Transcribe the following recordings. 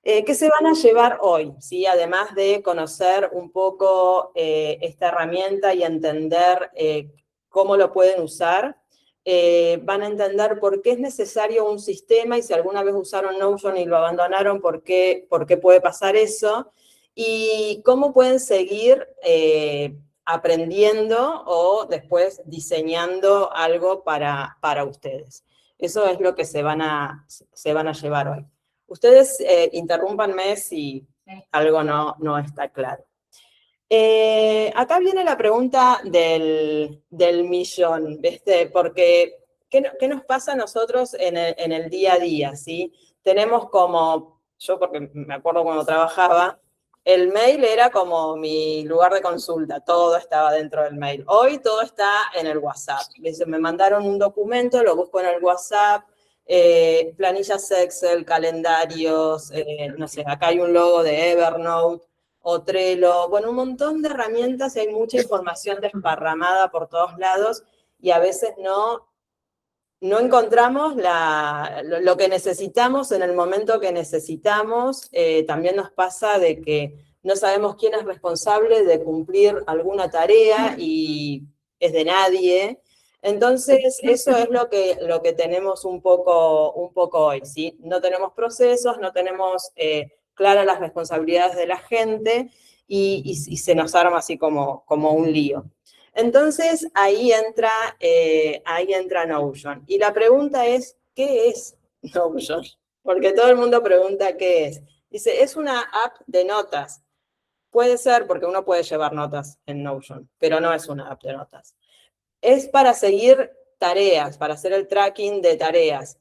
¿Qué se van a llevar hoy? ¿Sí? Además de conocer un poco esta herramienta y entender cómo lo pueden usar, van a entender por qué es necesario un sistema y si alguna vez usaron Notion y lo abandonaron, por qué puede pasar eso, y cómo pueden seguir aprendiendo o después diseñando algo para ustedes. Eso es lo que se van a llevar hoy. Ustedes interrúmpanme si algo no está claro. Acá viene la pregunta del millón, ¿viste? Porque, ¿qué nos pasa a nosotros en el día a día, ¿sí? Tenemos como, yo porque me acuerdo cuando trabajaba, el mail era como mi lugar de consulta, todo estaba dentro del mail. Hoy todo está en el WhatsApp. Me mandaron un documento, lo busco en el WhatsApp, planillas Excel, calendarios, no sé, acá hay un logo de Evernote, o Trello, bueno, un montón de herramientas y hay mucha información desparramada por todos lados y a veces no encontramos lo que necesitamos en el momento que necesitamos. También nos pasa de que no sabemos quién es responsable de cumplir alguna tarea y es de nadie. Entonces, eso es lo que tenemos un poco hoy, ¿sí? No tenemos procesos, no tenemos claras las responsabilidades de la gente y se nos arma así como un lío. Entonces, ahí entra Notion. Y la pregunta es, ¿qué es Notion? Porque todo el mundo pregunta qué es. Dice, es una app de notas. Puede ser porque uno puede llevar notas en Notion, pero no es una app de notas. Es para seguir tareas, para hacer el tracking de tareas.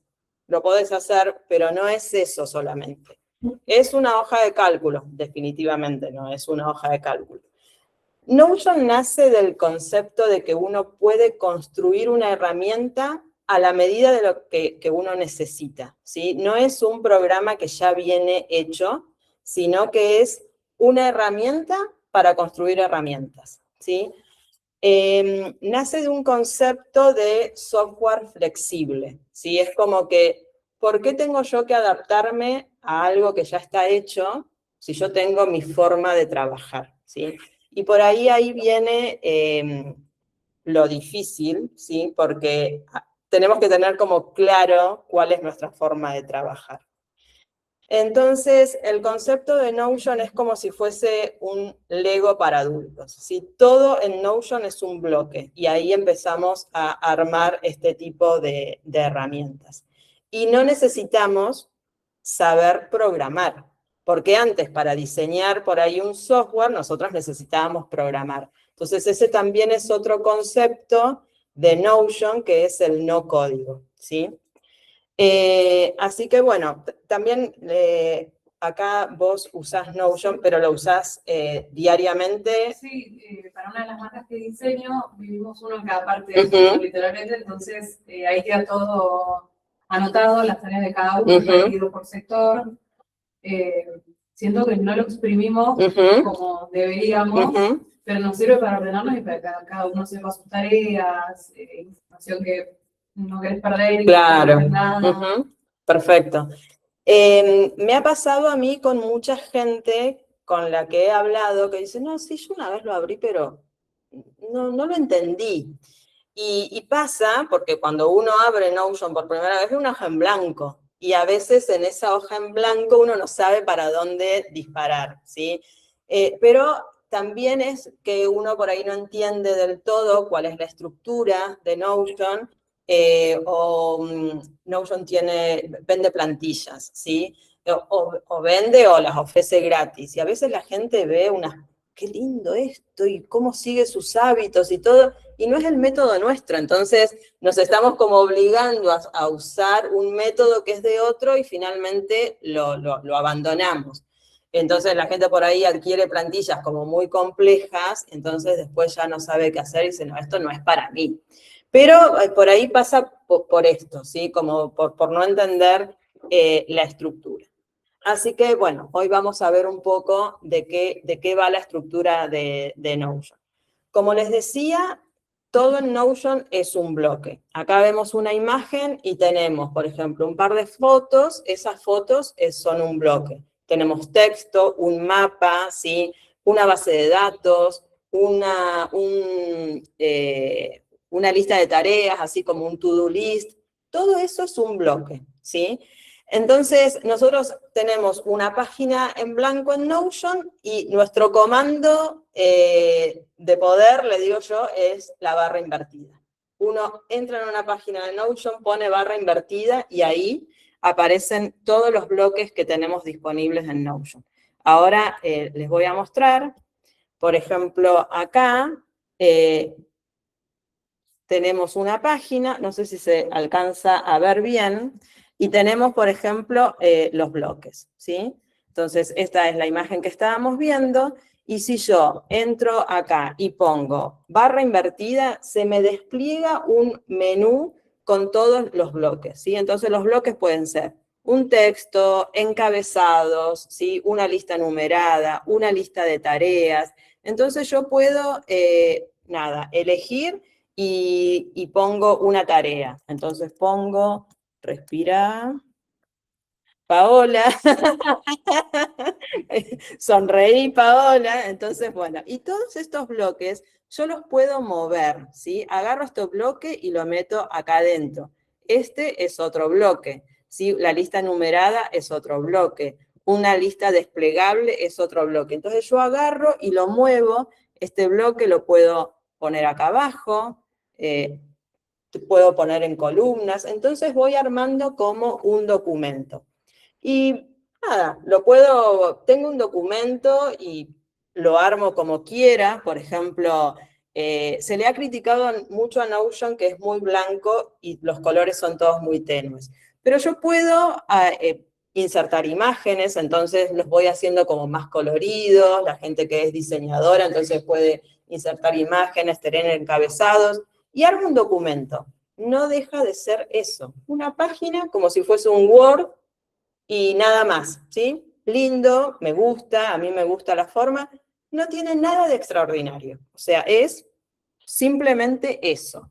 Lo podés hacer, pero no es eso solamente. Es una hoja de cálculo, definitivamente no es una hoja de cálculo. Notion nace del concepto de que uno puede construir una herramienta a la medida de lo que uno necesita, ¿sí? No es un programa que ya viene hecho, sino que es una herramienta para construir herramientas, ¿sí? Nace de un concepto de software flexible, ¿sí? Es como que, ¿por qué tengo yo que adaptarme a algo que ya está hecho si yo tengo mi forma de trabajar, ¿sí? Y por ahí viene lo difícil, ¿sí? Porque tenemos que tener como claro cuál es nuestra forma de trabajar. Entonces, el concepto de Notion es como si fuese un Lego para adultos, ¿sí? Todo en Notion es un bloque y ahí empezamos a armar este tipo de herramientas. Y no necesitamos saber programar, porque antes para diseñar por ahí un software nosotros necesitábamos programar. Entonces, ese también es otro concepto de Notion que es el no código, ¿sí? Así que bueno, también acá vos usás Notion, pero lo usás diariamente. Sí, para una de las marcas que diseño, vivimos uno en cada parte, literalmente, entonces ahí queda todo anotado, las tareas de cada uno, dividido por sector. Siento que no lo exprimimos como deberíamos, pero nos sirve para ordenarnos y para que cada uno sepa sus tareas, información que no querés perder y claro. no nada. Perfecto. Me ha pasado a mí con mucha gente con la que he hablado que dice, no, sí, yo una vez lo abrí, pero no lo entendí. Y pasa porque cuando uno abre Notion por primera vez es una hoja en blanco. Y a veces en esa hoja en blanco uno no sabe para dónde disparar, ¿sí? Pero también es que uno por ahí no entiende del todo cuál es la estructura de Notion, Notion vende plantillas, ¿sí? O vende o las ofrece gratis. Y a veces la gente ve qué lindo esto y cómo sigue sus hábitos y todo, y no es el método nuestro. Entonces nos estamos como obligando a usar un método que es de otro y finalmente lo abandonamos. Entonces la gente por ahí adquiere plantillas como muy complejas, entonces después ya no sabe qué hacer y dice, no, esto no es para mí. Pero por ahí pasa por esto, ¿sí? Como por no entender la estructura. Así que, bueno, hoy vamos a ver un poco de qué va la estructura de Notion. Como les decía, todo en Notion es un bloque. Acá vemos una imagen y tenemos, por ejemplo, un par de fotos. Esas fotos son un bloque. tenemos texto, un mapa, ¿sí? Una base de datos, una lista de tareas, así como un to-do list. Todo eso es un bloque, ¿sí? Entonces, nosotros tenemos una página en blanco en Notion y nuestro comando de poder, le digo yo, es la barra invertida. Uno entra en una página de Notion, pone barra invertida y ahí aparecen todos los bloques que tenemos disponibles en Notion. Ahora les voy a mostrar, por ejemplo, acá tenemos una página, no sé si se alcanza a ver bien, y tenemos, por ejemplo, los bloques, ¿sí? Entonces, esta es la imagen que estábamos viendo, y si yo entro acá y pongo barra invertida, se me despliega un menú con todos los bloques, ¿sí? Entonces, los bloques pueden ser un texto, encabezados, ¿sí? Una lista numerada, una lista de tareas. Entonces, yo puedo, elegir y pongo una tarea. Entonces pongo, respira, Paola, sonreí, Paola. Entonces, bueno, y todos estos bloques yo los puedo mover, ¿sí? Agarro este bloque y lo meto acá adentro. Este es otro bloque, ¿sí? La lista numerada es otro bloque. Una lista desplegable es otro bloque. Entonces yo agarro y lo muevo. Este bloque lo puedo poner acá abajo, puedo poner en columnas, entonces voy armando como un documento. Y nada, tengo un documento y lo armo como quiera. Por ejemplo, se le ha criticado mucho a Notion que es muy blanco y los colores son todos muy tenues. Pero yo puedo insertar imágenes, entonces los voy haciendo como más coloridos. La gente que es diseñadora entonces puede insertar imágenes, tener encabezados y armo un documento. No deja de ser eso, una página como si fuese un Word y nada más, ¿sí? Lindo, me gusta, a mí me gusta la forma, no tiene nada de extraordinario. O sea, es simplemente eso.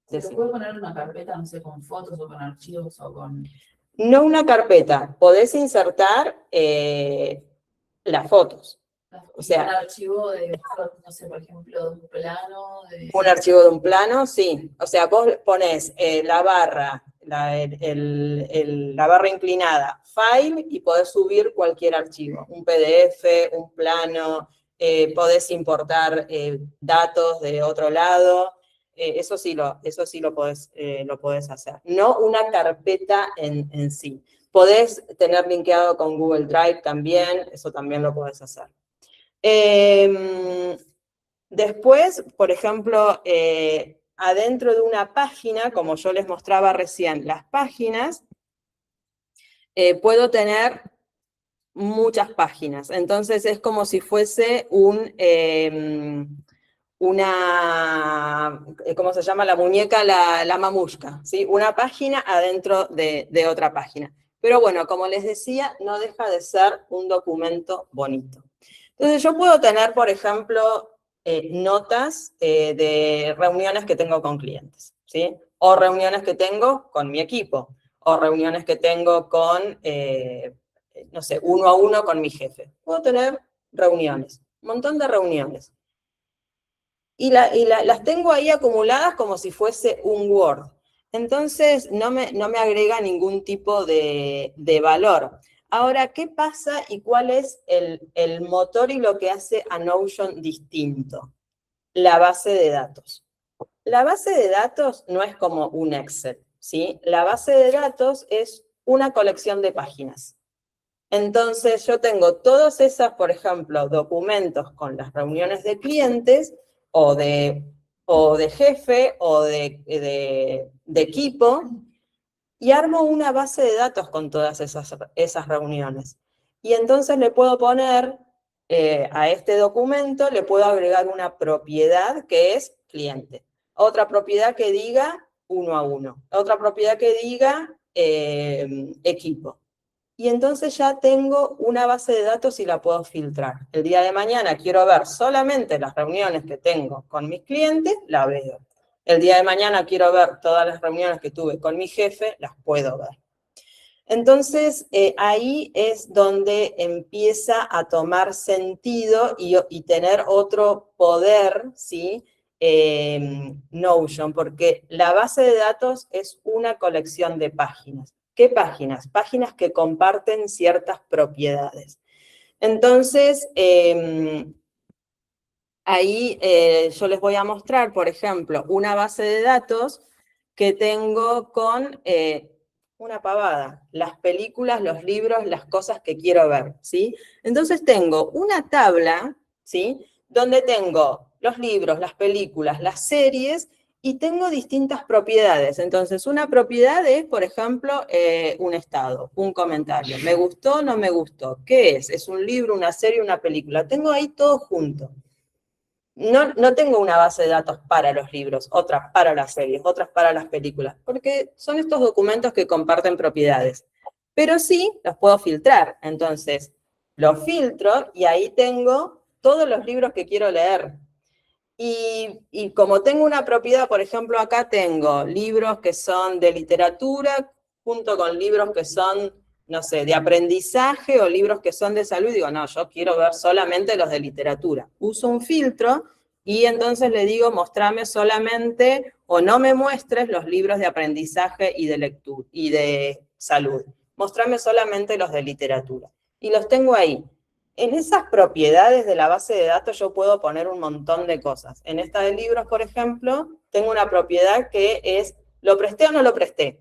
¿Se puede poner una carpeta, no sé, con fotos o con archivos o con...? No una carpeta, podés insertar las fotos. O sea, un archivo de, no sé, por ejemplo, de un plano. Un archivo de un plano, sí. O sea, vos ponés la barra, la barra inclinada, file, y podés subir cualquier archivo. Un PDF, un plano, podés importar datos de otro lado. Eso sí lo podés hacer. No una carpeta en sí. Podés tener linkeado con Google Drive también, eso también lo podés hacer. Después, por ejemplo, adentro de una página, como yo les mostraba recién, las páginas, puedo tener muchas páginas. Entonces es como si fuese ¿cómo se llama? La muñeca, la mamushka, ¿sí? Una página adentro de otra página. Pero bueno, como les decía, no deja de ser un documento bonito. Entonces yo puedo tener, por ejemplo, notas de reuniones que tengo con clientes, ¿sí? O reuniones que tengo con mi equipo, o reuniones que tengo con, no sé, uno a uno con mi jefe. Puedo tener reuniones, un montón de reuniones. Y las tengo ahí acumuladas como si fuese un Word. Entonces no me agrega ningún tipo de valor. Ahora, ¿qué pasa y cuál es el motor y lo que hace a Notion distinto? La base de datos. La base de datos no es como un Excel, ¿sí? La base de datos es una colección de páginas. Entonces yo tengo todas esas, por ejemplo, documentos con las reuniones de clientes o de jefe o de equipo, y armo una base de datos con todas esas reuniones. Y entonces le puedo poner a este documento, le puedo agregar una propiedad que es cliente. Otra propiedad que diga uno a uno. Otra propiedad que diga equipo. Y entonces ya tengo una base de datos y la puedo filtrar. El día de mañana quiero ver solamente las reuniones que tengo con mis clientes, la veo. El día de mañana quiero ver todas las reuniones que tuve con mi jefe, las puedo ver. Entonces, ahí es donde empieza a tomar sentido y tener otro poder, ¿sí? Notion, porque la base de datos es una colección de páginas. ¿Qué páginas? Páginas que comparten ciertas propiedades. Entonces, ahí yo les voy a mostrar, por ejemplo, una base de datos que tengo con una pavada, las películas, los libros, las cosas que quiero ver, ¿sí? Entonces tengo una tabla, ¿sí? Donde tengo los libros, las películas, las series, y tengo distintas propiedades. Entonces, una propiedad es, por ejemplo, un estado, un comentario. ¿Me gustó, no me gustó? ¿Qué es? ¿Es un libro, una serie, una película? Tengo ahí todo junto. No tengo una base de datos para los libros, otras para las series, otras para las películas, porque son estos documentos que comparten propiedades. Pero sí los puedo filtrar. Entonces, los filtro y ahí tengo todos los libros que quiero leer. Y como tengo una propiedad, por ejemplo, acá tengo libros que son de literatura junto con libros que son, no sé, de aprendizaje o libros que son de salud. Digo, no, yo quiero ver solamente los de literatura. Uso un filtro y entonces le digo, mostrame solamente o no me muestres los libros de aprendizaje y de lectura y de salud. Mostrame solamente los de literatura. Y los tengo ahí. En esas propiedades de la base de datos yo puedo poner un montón de cosas. En esta de libros, por ejemplo, tengo una propiedad que es, ¿lo presté o no lo presté?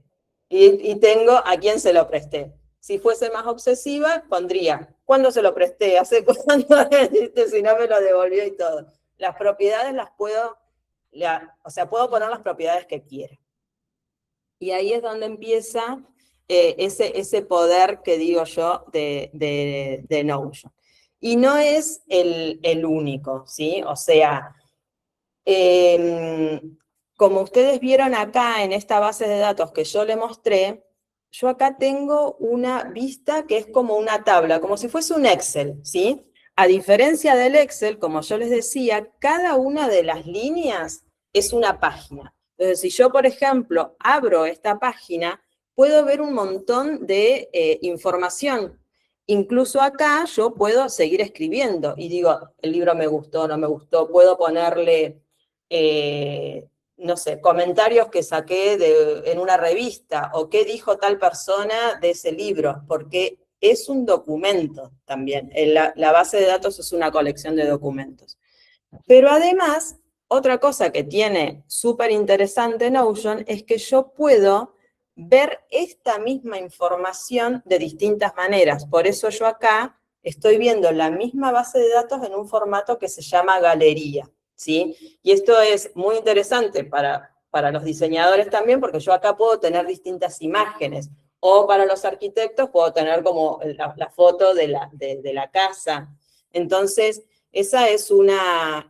Y tengo a quién se lo presté. Si fuese más obsesiva, pondría, ¿cuándo se lo presté? ¿Hace cuándo? Si no me lo devolvió y todo. Las propiedades las puedo, puedo poner las propiedades que quiera. Y ahí es donde empieza ese poder que digo yo de Notion. Y no es el único, ¿sí? O sea, como ustedes vieron acá en esta base de datos que yo le mostré, yo acá tengo una vista que es como una tabla, como si fuese un Excel, ¿sí? A diferencia del Excel, como yo les decía, cada una de las líneas es una página. Entonces, si yo, por ejemplo, abro esta página, puedo ver un montón de información. Incluso acá yo puedo seguir escribiendo y digo, el libro me gustó, no me gustó, puedo ponerle, no sé, comentarios que saqué en una revista o qué dijo tal persona de ese libro, porque es un documento también. La base de datos es una colección de documentos. Pero además, otra cosa que tiene súper interesante Notion es que yo puedo ver esta misma información de distintas maneras. Por eso yo acá estoy viendo la misma base de datos en un formato que se llama galería, ¿sí? Y esto es muy interesante para los diseñadores también, porque yo acá puedo tener distintas imágenes. O para los arquitectos puedo tener como la foto de la casa. Entonces, esa es una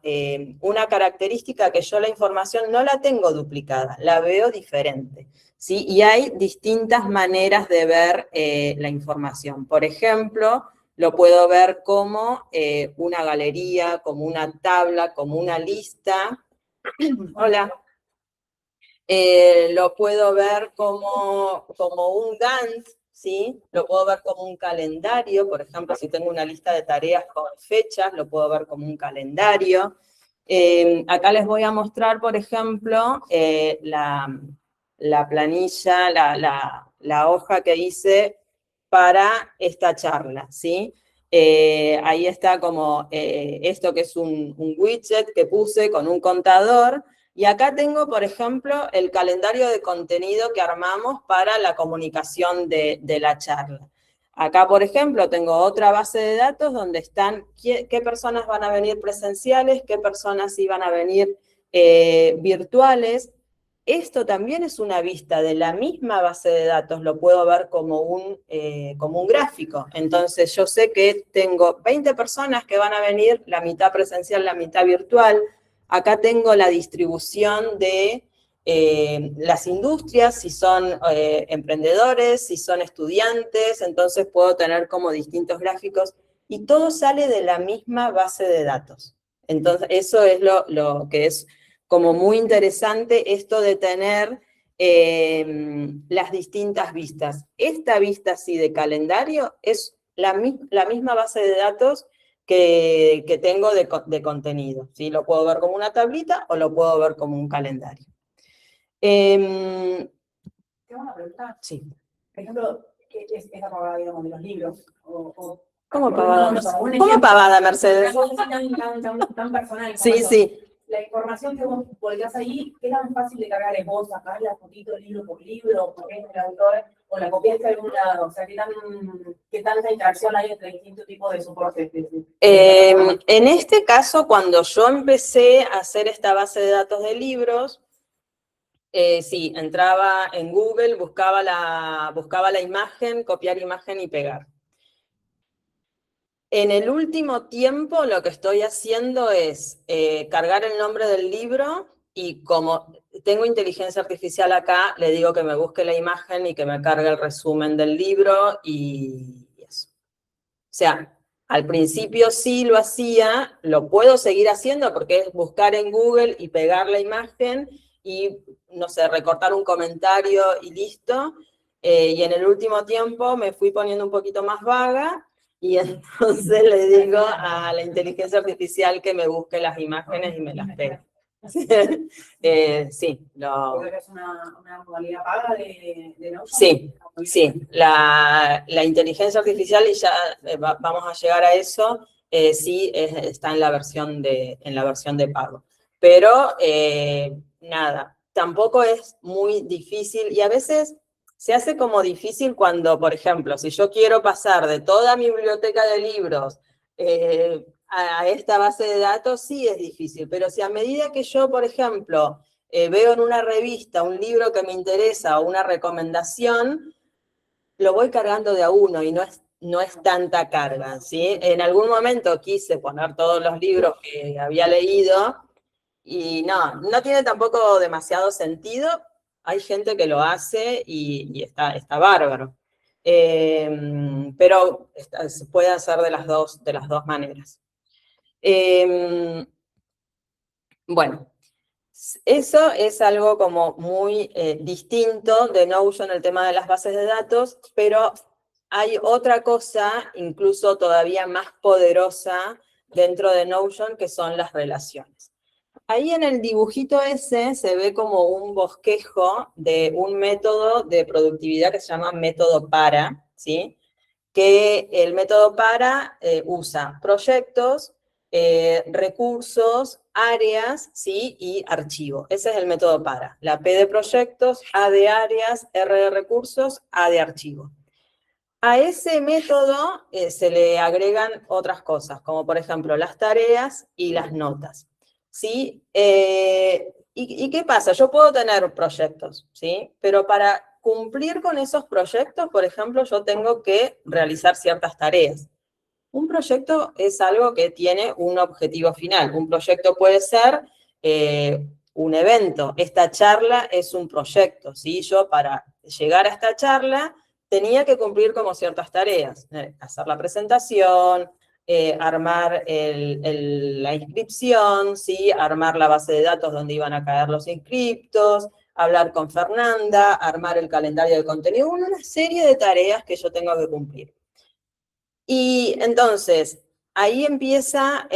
característica que yo la información no la tengo duplicada, la veo diferente, ¿sí? Y hay distintas maneras de ver la información. Por ejemplo, lo puedo ver como una galería, como una tabla, como una lista. Hola. Lo puedo ver como un Gantt, ¿sí? Lo puedo ver como un calendario, por ejemplo, si tengo una lista de tareas con fechas, lo puedo ver como un calendario. Acá les voy a mostrar, por ejemplo, la planilla, la hoja que hice para esta charla, ¿sí? Ahí está como esto que es un widget que puse con un contador. Y acá tengo, por ejemplo, el calendario de contenido que armamos para la comunicación de la charla. Acá, por ejemplo, tengo otra base de datos donde están qué personas van a venir presenciales, qué personas iban a venir virtuales. Esto también es una vista de la misma base de datos, lo puedo ver como un gráfico. Entonces yo sé que tengo 20 personas que van a venir, la mitad presencial, la mitad virtual. Acá tengo la distribución de las industrias, si son emprendedores, si son estudiantes, entonces puedo tener como distintos gráficos y todo sale de la misma base de datos. Entonces eso es lo que es como muy interesante, esto de tener las distintas vistas. Esta vista así de calendario es la misma base de datos que tengo de contenido, ¿sí? Lo puedo ver como una tablita o lo puedo ver como un calendario. Tengo una pregunta. Sí. Por ejemplo, ¿qué es la pavada, digamos, de los libros? ¿Cómo pavada? ¿Cómo pavada, Mercedes? Tan personal como Sí, eso. sí. La información que vos volcás ahí, ¿qué tan fácil de cargar es? ¿Vos sacás la fotito libro por libro, porque es el autor, o la copiaste de algún lado? O sea, ¿qué tanta interacción hay entre distintos tipos de soportes? En este caso, cuando yo empecé a hacer esta base de datos de libros, sí, entraba en Google, buscaba la imagen, copiar imagen y pegar. En el último tiempo lo que estoy haciendo es cargar el nombre del libro y como tengo inteligencia artificial acá, le digo que me busque la imagen y que me cargue el resumen del libro y eso. O sea, al principio sí lo hacía, lo puedo seguir haciendo porque es buscar en Google y pegar la imagen y, no sé, recortar un comentario y listo. Y en el último tiempo me fui poniendo un poquito más vaga y entonces le digo a la inteligencia artificial que me busque las imágenes y me las pegue. Sí, ¿Es una modalidad paga de Notion? Sí, sí. La inteligencia artificial, y ya vamos a llegar a eso, sí está en la versión de pago. Pero nada, tampoco es muy difícil y a veces se hace como difícil cuando, por ejemplo, si yo quiero pasar de toda mi biblioteca de libros a esta base de datos, sí es difícil, pero si a medida que yo, por ejemplo, veo en una revista un libro que me interesa o una recomendación, lo voy cargando de a uno y no es tanta carga, ¿sí? En algún momento quise poner todos los libros que había leído y no tiene tampoco demasiado sentido. Hay gente que lo hace y está bárbaro. Pero se puede hacer de las dos maneras. Bueno, eso es algo como muy distinto de Notion, el tema de las bases de datos, pero hay otra cosa, incluso todavía más poderosa dentro de Notion, que son las relaciones. Ahí en el dibujito ese se ve como un bosquejo de un método de productividad que se llama método PARA, ¿sí? Que el método PARA usa proyectos, recursos, áreas, ¿sí? Y archivo. Ese es el método PARA. La P de proyectos, A de áreas, R de recursos, A de archivo. A ese método se le agregan otras cosas, como por ejemplo las tareas y las notas. ¿Sí? ¿Y qué pasa? Yo puedo tener proyectos, ¿sí? Pero para cumplir con esos proyectos, por ejemplo, yo tengo que realizar ciertas tareas. Un proyecto es algo que tiene un objetivo final. Un proyecto puede ser un evento. Esta charla es un proyecto, ¿sí? Yo para llegar a esta charla tenía que cumplir como ciertas tareas. Hacer la presentación, armar la inscripción, ¿sí? Armar la base de datos donde iban a caer los inscriptos, hablar con Fernanda, armar el calendario de contenido, una serie de tareas que yo tengo que cumplir. Y entonces, ahí empieza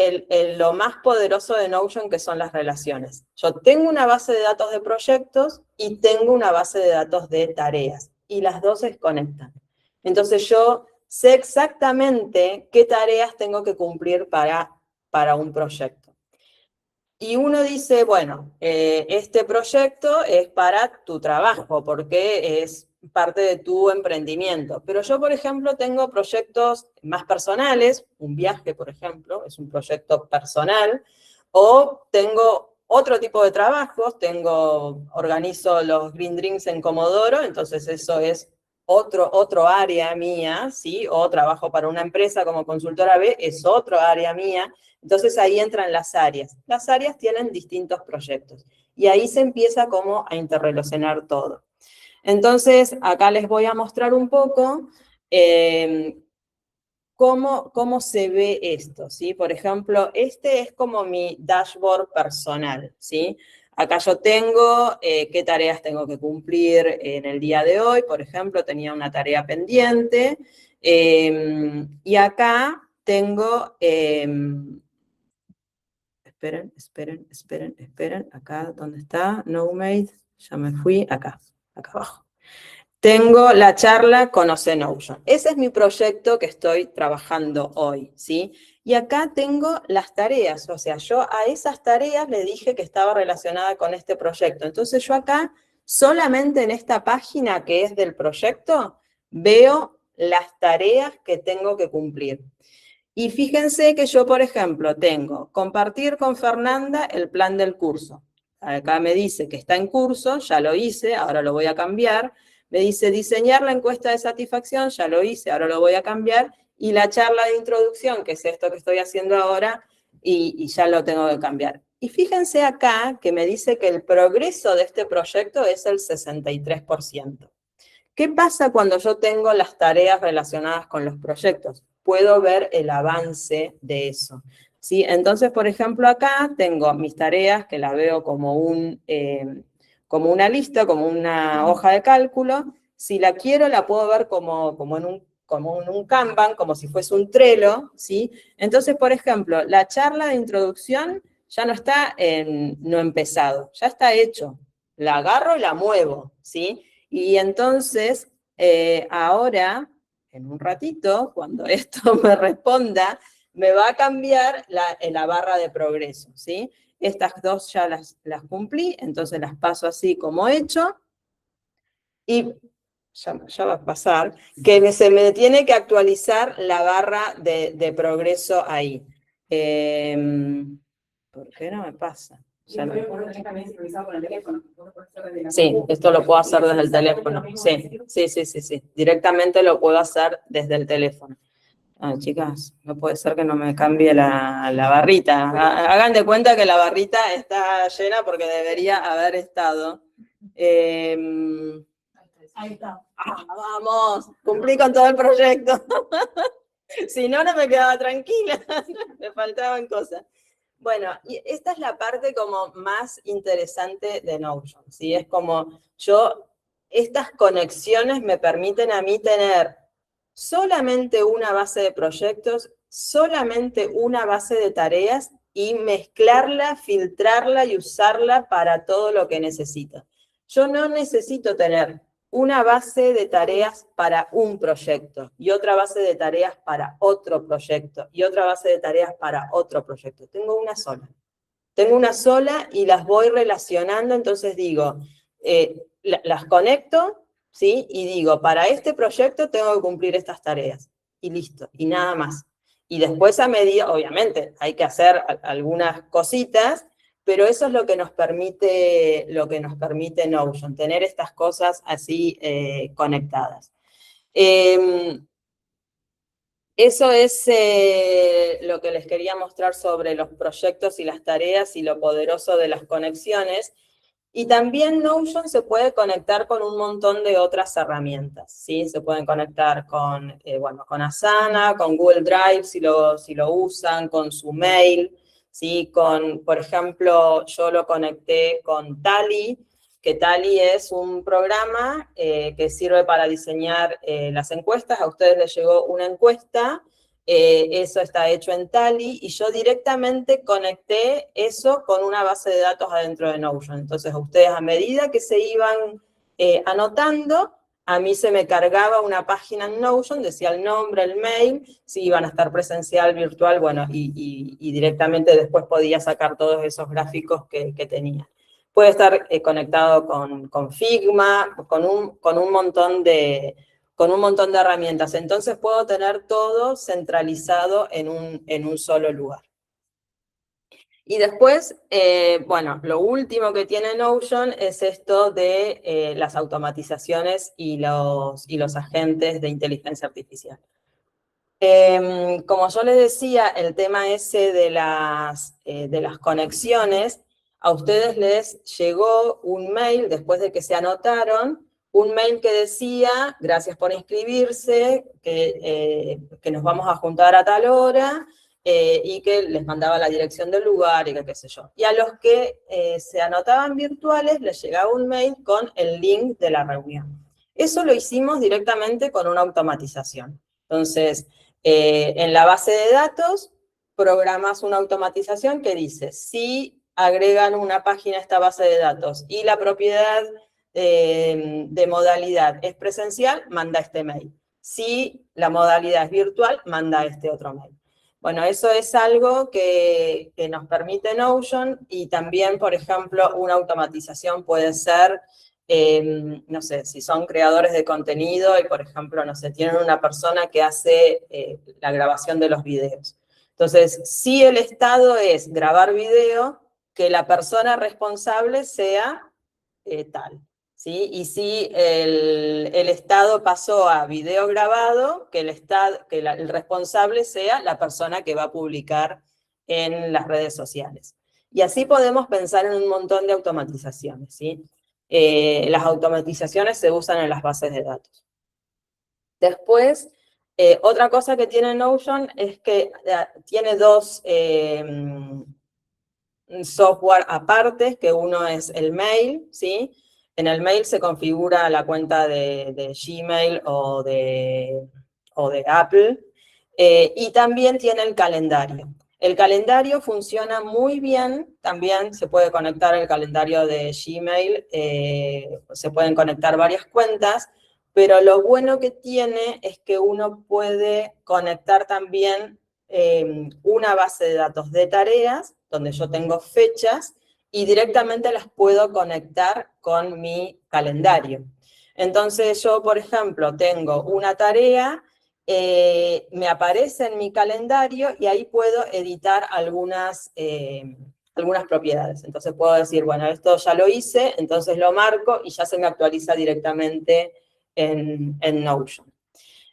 lo más poderoso de Notion, que son las relaciones. Yo tengo una base de datos de proyectos y tengo una base de datos de tareas, y las dos se conectan. Entonces yo sé exactamente qué tareas tengo que cumplir para un proyecto. Y uno dice, bueno, este proyecto es para tu trabajo, porque es parte de tu emprendimiento. Pero yo, por ejemplo, tengo proyectos más personales, un viaje, por ejemplo, es un proyecto personal, o tengo otro tipo de trabajos, organizo los Green Drinks en Comodoro, entonces eso es otro área mía, ¿sí? O trabajo para una empresa como consultora B, es otro área mía. Entonces ahí entran las áreas. Las áreas tienen distintos proyectos y ahí se empieza como a interrelacionar todo. Entonces acá les voy a mostrar un poco cómo se ve esto, ¿sí? Por ejemplo, este es como mi dashboard personal, ¿sí? Acá yo tengo qué tareas tengo que cumplir en el día de hoy. Por ejemplo, tenía una tarea pendiente. Y acá tengo... esperen. Acá, ¿dónde está? NoMade. Ya me fui. Acá abajo. Tengo la charla Conoce Notion. Ese es mi proyecto que estoy trabajando hoy, ¿sí? Y acá tengo las tareas, o sea, yo a esas tareas le dije que estaba relacionada con este proyecto. Entonces yo acá, solamente en esta página que es del proyecto, veo las tareas que tengo que cumplir. Y fíjense que yo, por ejemplo, tengo compartir con Fernanda el plan del curso. Acá me dice que está en curso, ya lo hice, ahora lo voy a cambiar. Me dice diseñar la encuesta de satisfacción, ya lo hice, ahora lo voy a cambiar. Y la charla de introducción, que es esto que estoy haciendo ahora, y ya lo tengo que cambiar. Y fíjense acá que me dice que el progreso de este proyecto es el 63%. ¿Qué pasa cuando yo tengo las tareas relacionadas con los proyectos? Puedo ver el avance de eso, ¿sí? Entonces, por ejemplo, acá tengo mis tareas que las veo como una lista, como una hoja de cálculo. Si la quiero, la puedo ver como en un Kanban, como si fuese un Trello, ¿sí? Entonces, por ejemplo, la charla de introducción ya no está no empezado, ya está hecho. La agarro y la muevo, ¿sí? Y entonces, ahora, en un ratito, cuando esto me responda, me va a cambiar la barra de progreso, ¿sí? Estas dos ya las cumplí, entonces las paso así como hecho, y ya va a pasar, que se me tiene que actualizar la barra de progreso ahí. ¿Por qué no me pasa? Ya no. Sí, esto lo puedo hacer desde el teléfono. Sí. Directamente lo puedo hacer desde el teléfono. Chicas, no puede ser que no me cambie la barrita. Hagan de cuenta que la barrita está llena porque debería haber estado. Ahí está. Vamos, cumplí con todo el proyecto. Si no, no me quedaba tranquila. Me faltaban cosas. Bueno, y esta es la parte como más interesante de Notion, ¿sí? Es como estas conexiones me permiten a mí tener solamente una base de proyectos, solamente una base de tareas y mezclarla, filtrarla y usarla para todo lo que necesito. Yo no necesito tener una base de tareas para un proyecto y otra base de tareas para otro proyecto y otra base de tareas para otro proyecto. Tengo una sola. Tengo una sola y las voy relacionando, entonces digo, las conecto, ¿sí? Y digo, para este proyecto tengo que cumplir estas tareas. Y listo, y nada más. Y después a medida, obviamente, hay que hacer algunas cositas, pero eso es lo que nos permite Notion, tener estas cosas así conectadas. Eso es lo que les quería mostrar sobre los proyectos y las tareas y lo poderoso de las conexiones. Y también Notion se puede conectar con un montón de otras herramientas, ¿sí? Se pueden conectar con Asana, con Google Drive si lo usan, con su mail, ¿sí? Por ejemplo, yo lo conecté con Tally, que Tally es un programa que sirve para diseñar las encuestas. A ustedes les llegó una encuesta, eso está hecho en Tally, y yo directamente conecté eso con una base de datos adentro de Notion. Entonces, a ustedes, a medida que se iban anotando, a mí se me cargaba una página en Notion, decía el nombre, el mail, si iban a estar presencial, virtual, bueno, y directamente después podía sacar todos esos gráficos que tenía. Puede estar conectado con Figma, con un montón de herramientas. Entonces puedo tener todo centralizado en un solo lugar. Y después, lo último que tiene Notion es esto de las automatizaciones y los agentes de inteligencia artificial. Como yo les decía, el tema ese de las conexiones, a ustedes les llegó un mail después de que se anotaron, un mail que decía, gracias por inscribirse, que nos vamos a juntar a tal hora, y que les mandaba la dirección del lugar y que qué sé yo. Y a los que se anotaban virtuales les llegaba un mail con el link de la reunión. Eso lo hicimos directamente con una automatización. Entonces, en la base de datos, programas una automatización que dice, si agregan una página a esta base de datos y la propiedad de modalidad es presencial, manda este mail. Si la modalidad es virtual, manda este otro mail. Bueno, eso es algo que nos permite Notion y también, por ejemplo, una automatización puede ser, no sé, si son creadores de contenido y, por ejemplo, no sé, tienen una persona que hace la grabación de los videos. Entonces, si el estado es grabar video, que la persona responsable sea tal. ¿Sí? Y si el estado pasó a video grabado, que el responsable sea la persona que va a publicar en las redes sociales. Y así podemos pensar en un montón de automatizaciones, ¿sí? Las automatizaciones se usan en las bases de datos. Después, otra cosa que tiene Notion es que tiene dos software aparte, que uno es el mail, ¿sí? En el mail se configura la cuenta de Gmail o de Apple, y también tiene el calendario. El calendario funciona muy bien, también se puede conectar el calendario de Gmail, se pueden conectar varias cuentas, pero lo bueno que tiene es que uno puede conectar también una base de datos de tareas, donde yo tengo fechas, y directamente las puedo conectar con mi calendario. Entonces yo, por ejemplo, tengo una tarea, me aparece en mi calendario y ahí puedo editar algunas propiedades. Entonces puedo decir, bueno, esto ya lo hice, entonces lo marco y ya se me actualiza directamente en Notion.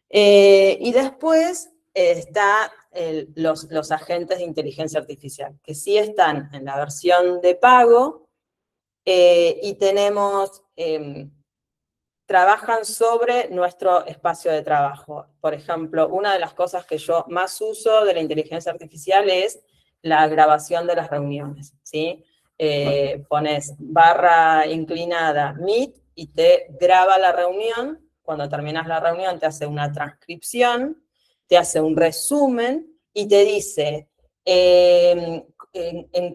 Y después está los agentes de inteligencia artificial, que sí están en la versión de pago y trabajan sobre nuestro espacio de trabajo. Por ejemplo, una de las cosas que yo más uso de la inteligencia artificial es la grabación de las reuniones, ¿sí? Pones barra inclinada Meet y te graba la reunión. Cuando terminas la reunión te hace una transcripción, te hace un resumen y te dice en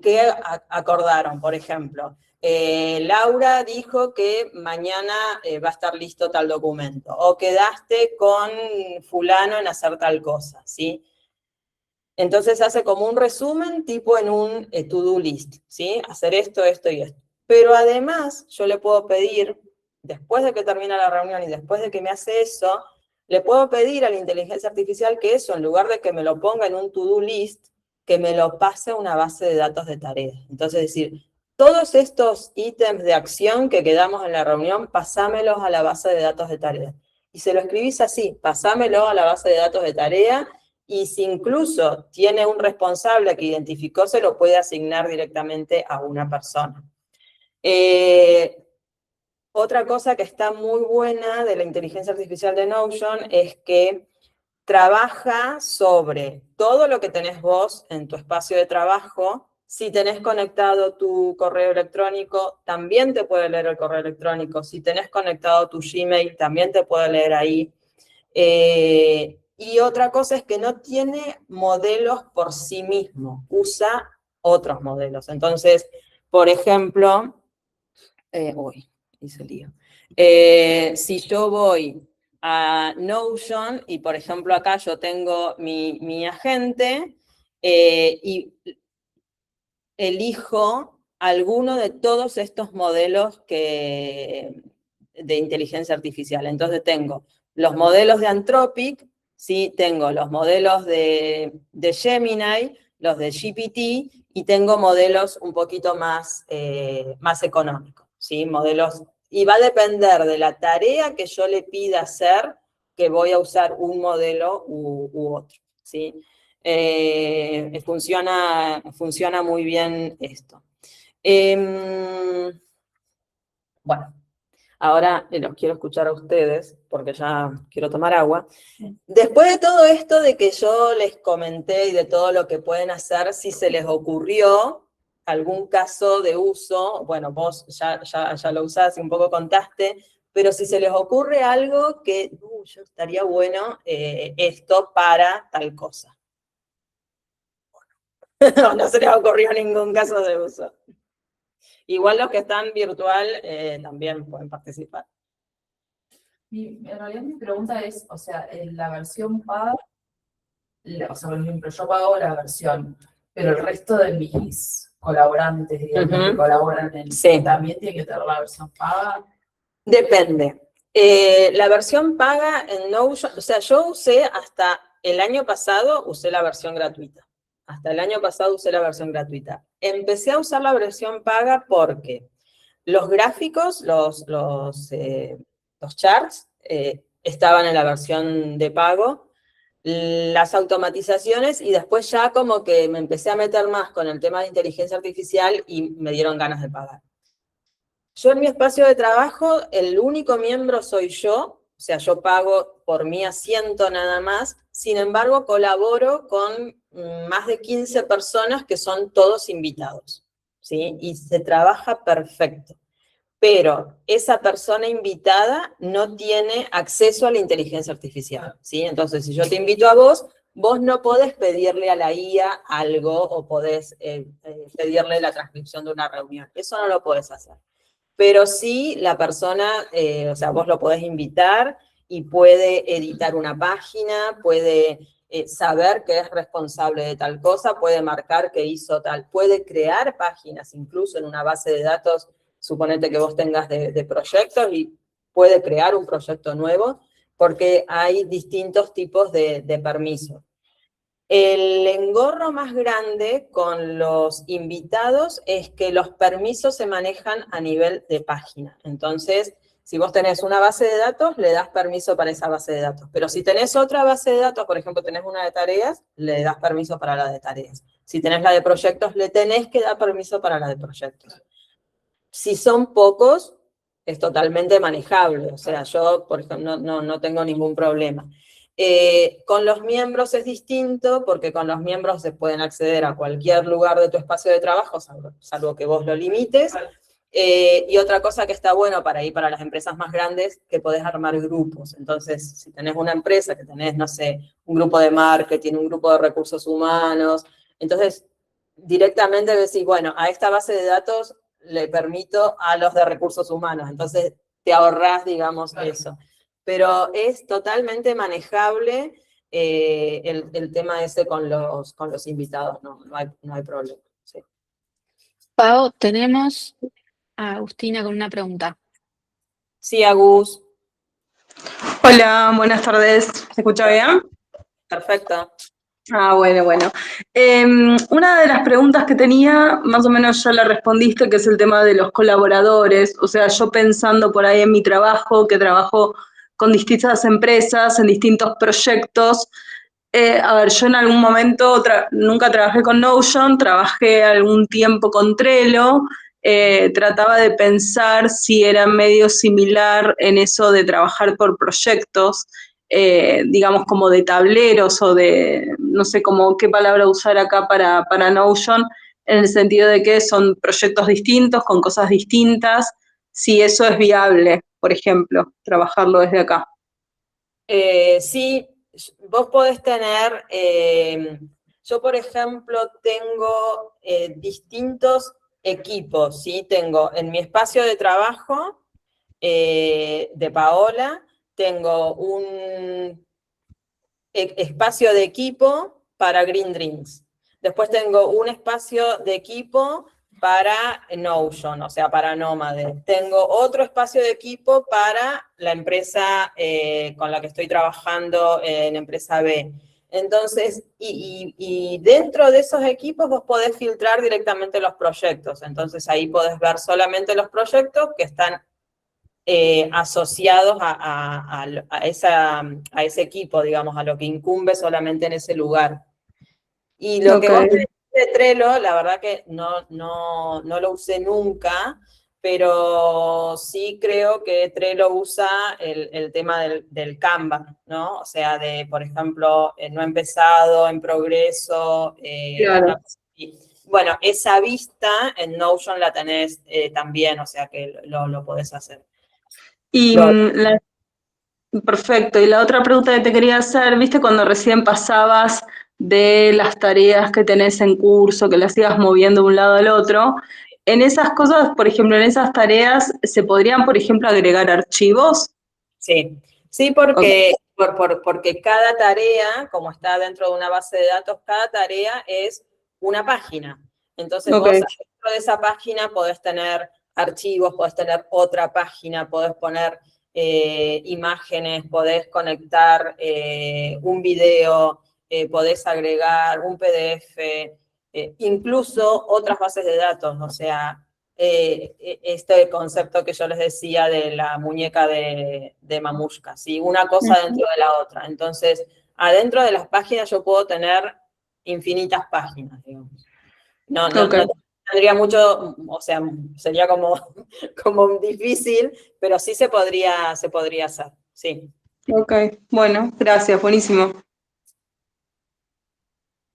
qué acordaron, por ejemplo. Laura dijo que mañana va a estar listo tal documento, o quedaste con fulano en hacer tal cosa, ¿sí? Entonces hace como un resumen tipo en un to-do list, ¿sí? Hacer esto, esto y esto. Pero además yo le puedo pedir, después de que termina la reunión y después de que me hace eso, le puedo pedir a la inteligencia artificial que eso, en lugar de que me lo ponga en un to-do list, que me lo pase a una base de datos de tareas. Entonces, decir, todos estos ítems de acción que quedamos en la reunión, pasámelos a la base de datos de tareas. Y se lo escribís así, pasámelo a la base de datos de tarea, y si incluso tiene un responsable que identificó, se lo puede asignar directamente a una persona. Otra cosa que está muy buena de la inteligencia artificial de Notion es que trabaja sobre todo lo que tenés vos en tu espacio de trabajo. Si tenés conectado tu correo electrónico, también te puede leer el correo electrónico. Si tenés conectado tu Gmail, también te puede leer ahí. Y otra cosa es que no tiene modelos por sí mismo, usa otros modelos. Entonces, por ejemplo, hice lío. Si yo voy a Notion y, por ejemplo, acá yo tengo mi agente y elijo alguno de todos estos modelos de inteligencia artificial. Entonces tengo los modelos de Anthropic, ¿sí? Tengo los modelos de Gemini, los de GPT, y tengo modelos un poquito más económicos, ¿sí? Modelos, y va a depender de la tarea que yo le pida hacer, que voy a usar un modelo u otro, ¿sí? Funciona muy bien esto. Bueno, Ahora los quiero escuchar a ustedes, porque ya quiero tomar agua. Después de todo esto de que yo les comenté y de todo lo que pueden hacer, si se les ocurrió algún caso de uso, bueno, vos ya lo usás y un poco contaste, pero si se les ocurre algo que yo estaría bueno esto para tal cosa. No se les ocurrió ningún caso de uso. Igual los que están virtual también pueden participar. En realidad mi pregunta es, o sea, en la versión paga, o sea, por ejemplo, yo pago la versión, pero el resto de mis colaborantes, digamos, que colaboran en sí, también tiene que tener la versión paga. Depende. La versión paga en Notion, o sea, yo usé hasta el año pasado, usé la versión gratuita. Hasta el año pasado usé la versión gratuita. Empecé a usar la versión paga porque los gráficos, los charts, estaban en la versión de pago, las automatizaciones, y después ya como que me empecé a meter más con el tema de inteligencia artificial y me dieron ganas de pagar. Yo en mi espacio de trabajo, el único miembro soy yo, o sea, yo pago por mi asiento nada más, sin embargo colaboro con más de 15 personas que son todos invitados, ¿sí? Y se trabaja perfecto. Pero esa persona invitada no tiene acceso a la inteligencia artificial, ¿sí? Entonces, si yo te invito a vos, vos no podés pedirle a la IA algo o podés pedirle la transcripción de una reunión. Eso no lo podés hacer. Pero sí la persona, o sea, vos lo podés invitar y puede editar una página, puede saber que es responsable de tal cosa, puede marcar que hizo tal, puede crear páginas incluso en una base de datos, suponete que vos tengas de proyectos y puede crear un proyecto nuevo, porque hay distintos tipos de permisos. El engorro más grande con los invitados es que los permisos se manejan a nivel de página. Entonces, si vos tenés una base de datos, le das permiso para esa base de datos. Pero si tenés otra base de datos, por ejemplo, tenés una de tareas, le das permiso para la de tareas. Si tenés la de proyectos, le tenés que dar permiso para la de proyectos. Si son pocos, es totalmente manejable. O sea, yo, por ejemplo, no tengo ningún problema. Con los miembros es distinto, porque con los miembros se pueden acceder a cualquier lugar de tu espacio de trabajo, salvo que vos lo limites. Y otra cosa que está bueno para las empresas más grandes, que podés armar grupos. Entonces, si tenés una empresa que tenés, no sé, un grupo de marketing, un grupo de recursos humanos, entonces directamente decís, bueno, a esta base de datos le permito a los de recursos humanos. Entonces, te ahorrás, digamos, eso. Pero es totalmente manejable el tema ese con los invitados, no hay problema. Sí. Pau, tenemos a Agustina con una pregunta. Sí, Agus. Hola, buenas tardes. ¿Se escucha bien? Perfecto. Bueno. Una de las preguntas que tenía, más o menos ya la respondiste, que es el tema de los colaboradores. O sea, yo pensando por ahí en mi trabajo, que trabajo con distintas empresas, en distintos proyectos. Yo en algún momento nunca trabajé con Notion, trabajé algún tiempo con Trello. Trataba de pensar si era medio similar en eso de trabajar por proyectos, digamos como de tableros o de, no sé qué palabra usar acá para Notion, en el sentido de que son proyectos distintos, con cosas distintas, si eso es viable, por ejemplo, trabajarlo desde acá. Sí, vos podés tener, yo por ejemplo tengo distintos equipos, ¿sí? Tengo en mi espacio de trabajo de Paola, tengo un espacio de equipo para Green Dreams. Después tengo un espacio de equipo para Notion, o sea, para Nómade. Tengo otro espacio de equipo para la empresa con la que estoy trabajando en Empresa B. Entonces, y dentro de esos equipos vos podés filtrar directamente los proyectos. Entonces, ahí podés ver solamente los proyectos que están asociados a ese equipo, digamos, a lo que incumbe solamente en ese lugar. Y lo que vos me decís de Trello, la verdad que no lo usé nunca, pero sí creo que Trello usa el tema del Kanban, ¿no? O sea, por ejemplo, no empezado, en progreso, Claro. bueno, esa vista en Notion la tenés también, o sea que lo podés hacer. Y perfecto. Y la otra pregunta que te quería hacer, viste cuando recién pasabas de las tareas que tenés en curso, que las ibas moviendo de un lado al otro, en esas cosas, por ejemplo, en esas tareas, ¿se podrían, por ejemplo, agregar archivos? Sí, sí, Okay. porque cada tarea, como está dentro de una base de datos, cada tarea es una página. Entonces vos Okay. dentro de esa página podés tener archivos, podés tener otra página, podés poner imágenes, podés conectar un video, podés agregar un PDF, incluso otras bases de datos, o sea, este concepto que yo les decía de la muñeca de Mamushka, ¿sí? Una cosa dentro de la otra. Entonces, adentro de las páginas yo puedo tener infinitas páginas, digamos. No Okay. tendría mucho, o sea, sería como difícil, pero sí se podría hacer, sí. Okay. Bueno, gracias, buenísimo.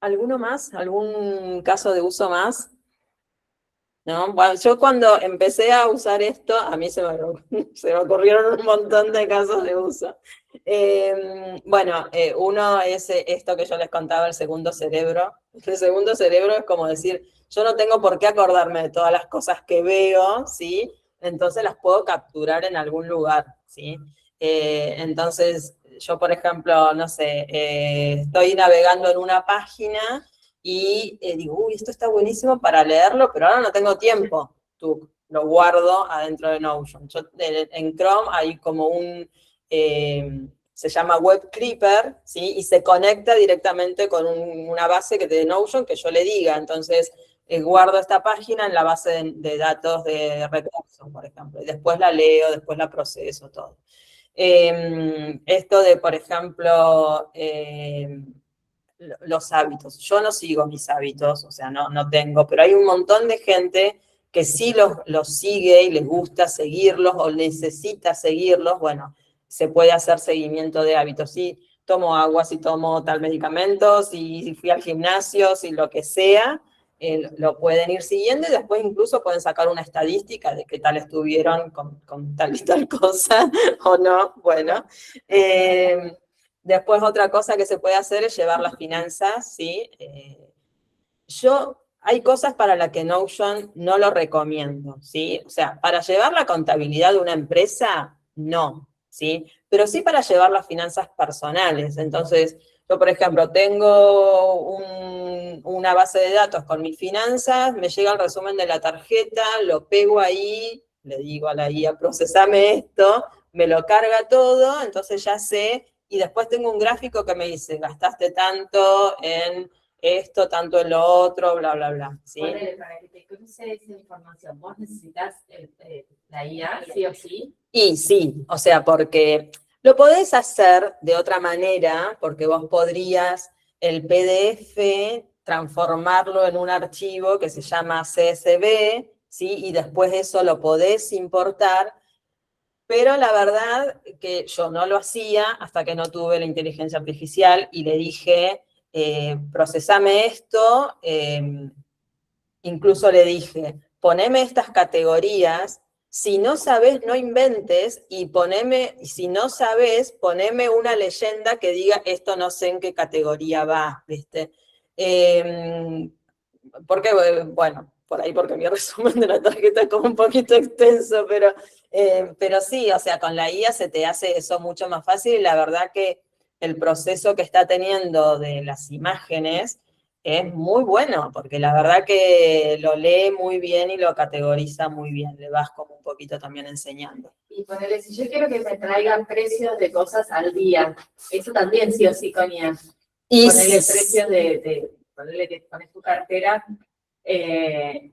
¿Alguno más? ¿Algún caso de uso más? ¿No? Bueno, yo cuando empecé a usar esto, a mí se me ocurrieron un montón de casos de uso. Bueno, uno es esto que yo les contaba, el segundo cerebro. El segundo cerebro es como decir, yo no tengo por qué acordarme de todas las cosas que veo, ¿sí? Entonces las puedo capturar en algún lugar, ¿sí? Entonces, yo, por ejemplo, no sé, estoy navegando en una página y digo, uy, esto está buenísimo para leerlo, pero ahora no tengo tiempo. Tú, lo guardo adentro de Notion. Yo, en Chrome hay como se llama Web Clipper, ¿sí? Y se conecta directamente con una base de Notion que yo le diga. Entonces, guardo esta página en la base de datos de recursos, por ejemplo, y después la leo, después la proceso, todo. Esto de, por ejemplo, los hábitos. Yo no sigo mis hábitos, o sea, no tengo, pero hay un montón de gente que sí los sigue y les gusta seguirlos o necesita seguirlos. Bueno, se puede hacer seguimiento de hábitos. Sí, tomo agua, si tomo tal medicamento, si fui al gimnasio, si lo que sea, lo pueden ir siguiendo y después incluso pueden sacar una estadística de qué tal estuvieron con tal y tal cosa o no. Bueno, después otra cosa que se puede hacer es llevar las finanzas, ¿sí? Hay cosas para las que Notion no lo recomiendo, ¿sí? O sea, para llevar la contabilidad de una empresa, no, ¿sí? Pero sí para llevar las finanzas personales. Entonces, yo, por ejemplo, tengo una base de datos con mis finanzas, me llega el resumen de la tarjeta, lo pego ahí, le digo a la IA, procesame esto, me lo carga todo, entonces ya sé, y después tengo un gráfico que me dice, gastaste tanto en esto, tanto en lo otro, bla, bla, bla. ¿Sí? Ponele, para que te cruce esa información, ¿vos necesitas la IA, sí o sí? Y sí, o sea, porque lo podés hacer de otra manera, porque vos podrías el PDF transformarlo en un archivo que se llama CSV, ¿sí? Y después eso lo podés importar, pero la verdad que yo no lo hacía hasta que no tuve la inteligencia artificial y le dije, procesame esto, incluso le dije, poneme estas categorías, si no sabes, no inventes, y si no sabes, poneme una leyenda que diga, esto no sé en qué categoría va, ¿viste? Porque, bueno, por ahí porque mi resumen de la tarjeta es como un poquito extenso, pero sí, o sea, con la IA se te hace eso mucho más fácil y la verdad que el proceso que está teniendo de las imágenes es muy bueno, porque la verdad que lo lee muy bien y lo categoriza muy bien, le vas como un poquito también enseñando. Y ponele, si yo quiero que me traigan precios de cosas al día, eso también sí o sí con IA. Y Ponele precios ponele que pones tu cartera de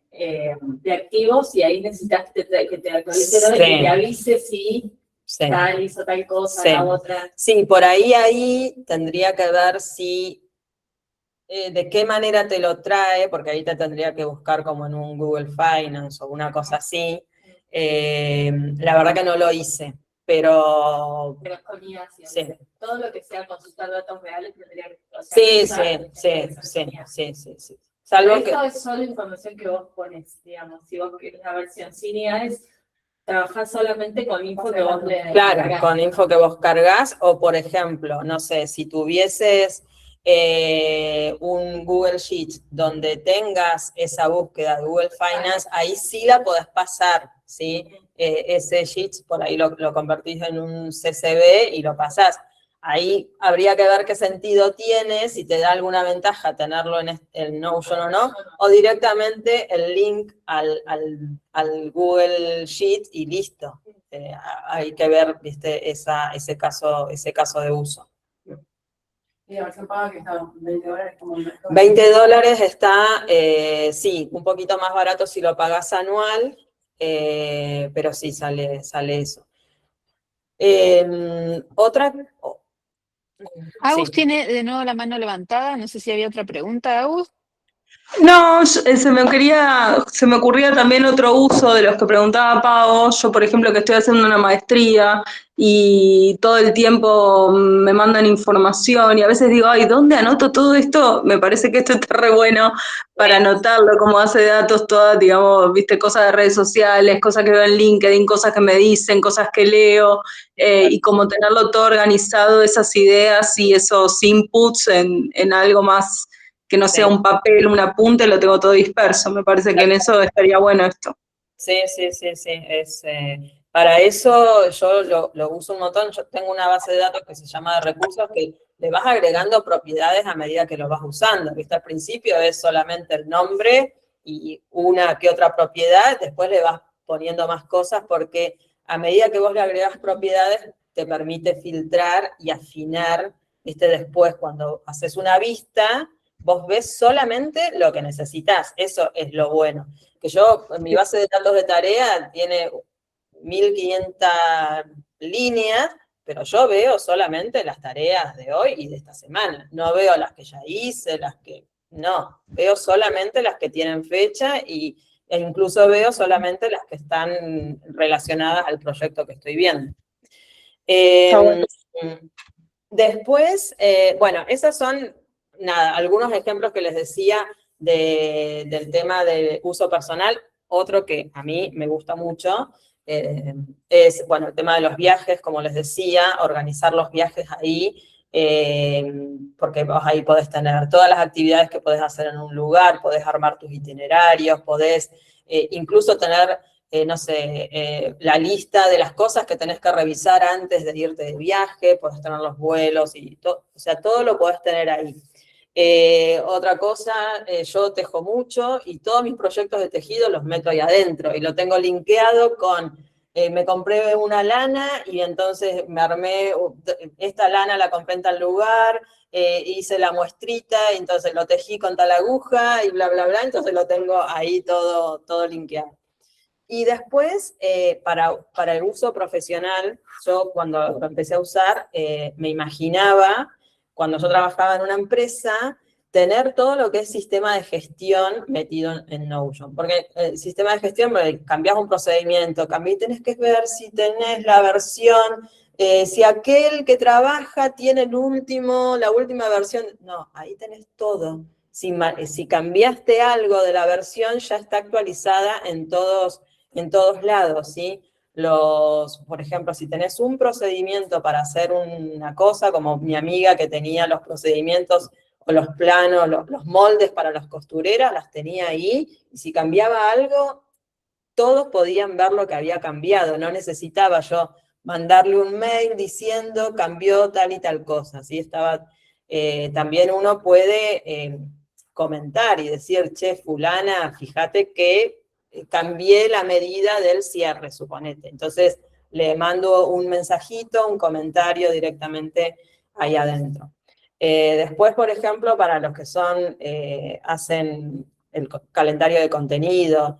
activos y ahí necesitas que te actualice todo y que te avise si tal hizo tal cosa, la otra. Sí, por ahí tendría que ver si de qué manera te lo trae, porque ahí te tendría que buscar como en un Google Finance o una cosa así. La verdad que no lo hice, pero Pero con IA, sí. todo lo que sea consultar datos reales tendría que, o sea, Sí, usar sí. Salvo que, esto es solo información que vos pones, digamos, si vos querés la versión sin IA es trabajar solamente con info que vos le claro, cargás. con info que vos cargas, o por ejemplo, no sé, si tuvieses un Google Sheet donde tengas esa búsqueda de Google Finance, ahí sí la podés pasar, ¿sí? Ese Sheet, por ahí lo convertís en un CSV y lo pasás. Ahí habría que ver qué sentido tiene, si te da alguna ventaja tenerlo en Notion o no, o directamente el link al Google Sheet y listo. Hay que ver, viste, ese caso de uso. Y la versión paga que está $20 como el mercado. $20 está, sí, un poquito más barato si lo pagas anual, pero sí sale eso. Otra. Agus Sí. tiene de nuevo la mano levantada, no sé si había otra pregunta, Agus. No, se me ocurría también otro uso de los que preguntaba Pau. Yo, por ejemplo, que estoy haciendo una maestría y todo el tiempo me mandan información y a veces digo, ay, ¿dónde anoto todo esto? Me parece que esto está re bueno para anotarlo como base de datos, todas, digamos, viste, cosas de redes sociales, cosas que veo en LinkedIn, cosas que me dicen, cosas que leo, y como tenerlo todo organizado, esas ideas y esos inputs en algo más que no sea un papel, un apunte, lo tengo todo disperso. Me parece que en eso estaría bueno esto. Sí. Para eso yo lo uso un montón. Yo tengo una base de datos que se llama de recursos que le vas agregando propiedades a medida que lo vas usando. ¿Viste? Al principio es solamente el nombre y una que otra propiedad, después le vas poniendo más cosas porque a medida que vos le agregas propiedades te permite filtrar y afinar, ¿viste? Después cuando haces una vista, vos ves solamente lo que necesitas. Eso es lo bueno. Que yo, mi base de datos de tarea tiene 1500 líneas, pero yo veo solamente las tareas de hoy y de esta semana. No veo las que ya hice, no, veo solamente las que tienen fecha e incluso veo solamente las que están relacionadas al proyecto que estoy viendo. Bueno. Después, bueno, esos son, algunos ejemplos que les decía del tema de uso personal. Otro que a mí me gusta mucho es, bueno, el tema de los viajes, como les decía, organizar los viajes ahí, porque vos ahí podés tener todas las actividades que podés hacer en un lugar, podés armar tus itinerarios, podés incluso tener no sé, la lista de las cosas que tenés que revisar antes de irte de viaje, podés tener los vuelos y todo, o sea, todo lo podés tener ahí. Otra cosa, yo tejo mucho y todos mis proyectos de tejido los meto ahí adentro y lo tengo linkeado con, me compré una lana y entonces me armé, esta lana la compré en tal lugar, hice la muestrita y entonces lo tejí con tal aguja y bla, bla, bla, entonces lo tengo ahí todo linkeado. Y después, para el uso profesional, yo cuando lo empecé a usar, me imaginaba, cuando yo trabajaba en una empresa, tener todo lo que es sistema de gestión metido en Notion. Porque el sistema de gestión, cambiás un procedimiento, tenés que ver si tenés la versión, si aquel que trabaja tiene la última versión. No, ahí tenés todo. Si cambiaste algo de la versión, ya está actualizada en todos lados, ¿sí? Por ejemplo, si tenés un procedimiento para hacer una cosa, como mi amiga que tenía los procedimientos o los planos, los moldes para las costureras, las tenía ahí, y si cambiaba algo, todos podían ver lo que había cambiado, no necesitaba yo mandarle un mail diciendo cambió tal y tal cosa, ¿sí? También uno puede comentar y decir, che, fulana, fíjate que cambié la medida del cierre, suponete. Entonces, le mando un mensajito, un comentario directamente ahí adentro. Después, por ejemplo, para los que hacen el calendario de contenido,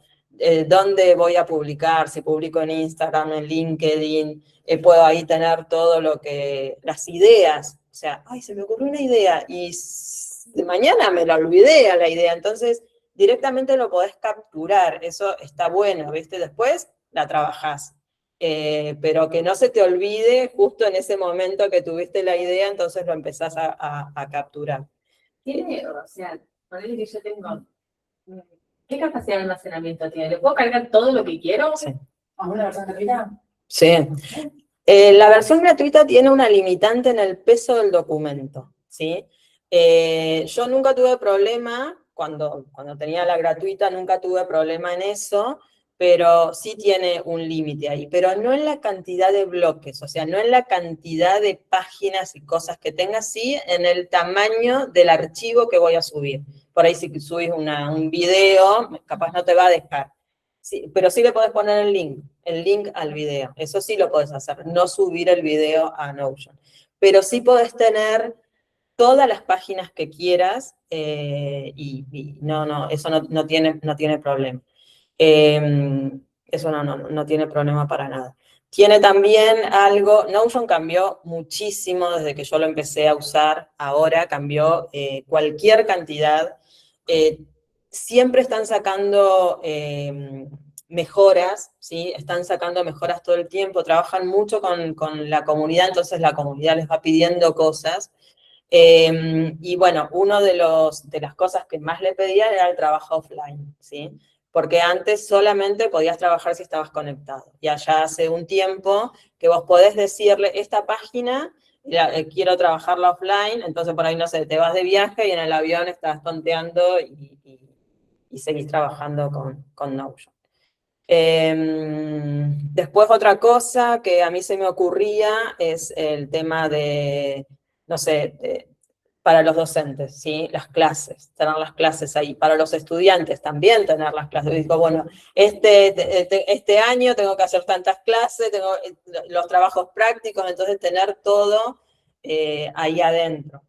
dónde voy a publicar, si publico en Instagram, en LinkedIn, puedo ahí tener todo las ideas. O sea, ay, se me ocurrió una idea y de mañana me la olvidé a la idea. Entonces, directamente lo podés capturar, eso está bueno, ¿viste? Después la trabajás. Pero que no se te olvide justo en ese momento que tuviste la idea, entonces lo empezás a capturar. Tiene, o sea, ponele que yo tengo, ¿qué capacidad de almacenamiento tiene? ¿Le puedo cargar todo lo que quiero? Sí. ¿A una versión gratuita? Sí. La versión gratuita tiene una limitante en el peso del documento, ¿sí? Yo nunca tuve problema, cuando tenía la gratuita, nunca tuve problema en eso, pero sí tiene un límite ahí, pero no en la cantidad de bloques, o sea, no en la cantidad de páginas y cosas que tenga, sí en el tamaño del archivo que voy a subir. Por ahí si subís un video, capaz no te va a dejar. Sí, pero sí le podés poner el link al video. Eso sí lo podés hacer, no subir el video a Notion. Pero sí podés tener todas las páginas que quieras y eso no tiene problema. Eso no tiene problema para nada. Tiene también algo, Notion cambió muchísimo desde que yo lo empecé a usar, ahora cambió cualquier cantidad. Siempre están sacando mejoras, ¿sí? Están sacando mejoras todo el tiempo, trabajan mucho con la comunidad, entonces la comunidad les va pidiendo cosas. Y bueno, una de las cosas que más le pedían era el trabajo offline, ¿sí? Porque antes solamente podías trabajar si estabas conectado. Y allá hace un tiempo que vos podés decirle, esta página quiero trabajarla offline, entonces por ahí, no sé, te vas de viaje y en el avión estás tonteando y seguís trabajando con Notion. Después otra cosa que a mí se me ocurría es el tema de, no sé, para los docentes, ¿sí? Las clases, tener las clases ahí. Para los estudiantes también tener las clases. Digo, bueno, este año tengo que hacer tantas clases, tengo los trabajos prácticos, entonces tener todo ahí adentro.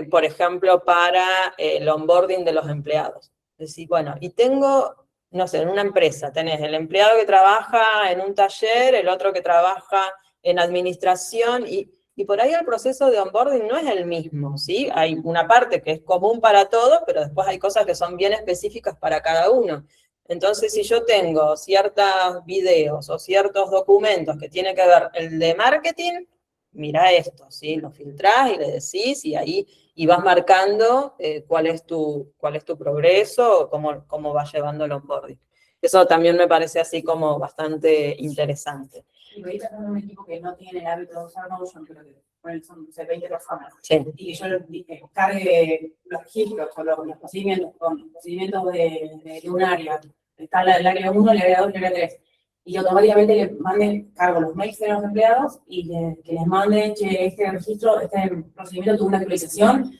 Por ejemplo, para el onboarding de los empleados. Es decir, bueno, y tengo, no sé, en una empresa tenés el empleado que trabaja en un taller, el otro que trabaja en administración, y por ahí el proceso de onboarding no es el mismo, ¿sí? Hay una parte que es común para todos, pero después hay cosas que son bien específicas para cada uno. Entonces, si yo tengo ciertos videos o ciertos documentos que tiene que ver el de marketing, mira esto, ¿sí? Lo filtrás y le decís, y ahí y vas marcando cuál es tu progreso o cómo vas llevando el onboarding. Eso también me parece así como bastante interesante. Y ahorita tengo un equipo que no tiene el hábito de usar Notion, pero que son 20 personas. Sí. Y que yo cargue los registros o los procedimientos con procedimientos de un área. Está el área 1, el área 2 y el área 3. Y automáticamente le manden, cargo los mails de los empleados y que les manden, che, este registro, este procedimiento tuvo una actualización,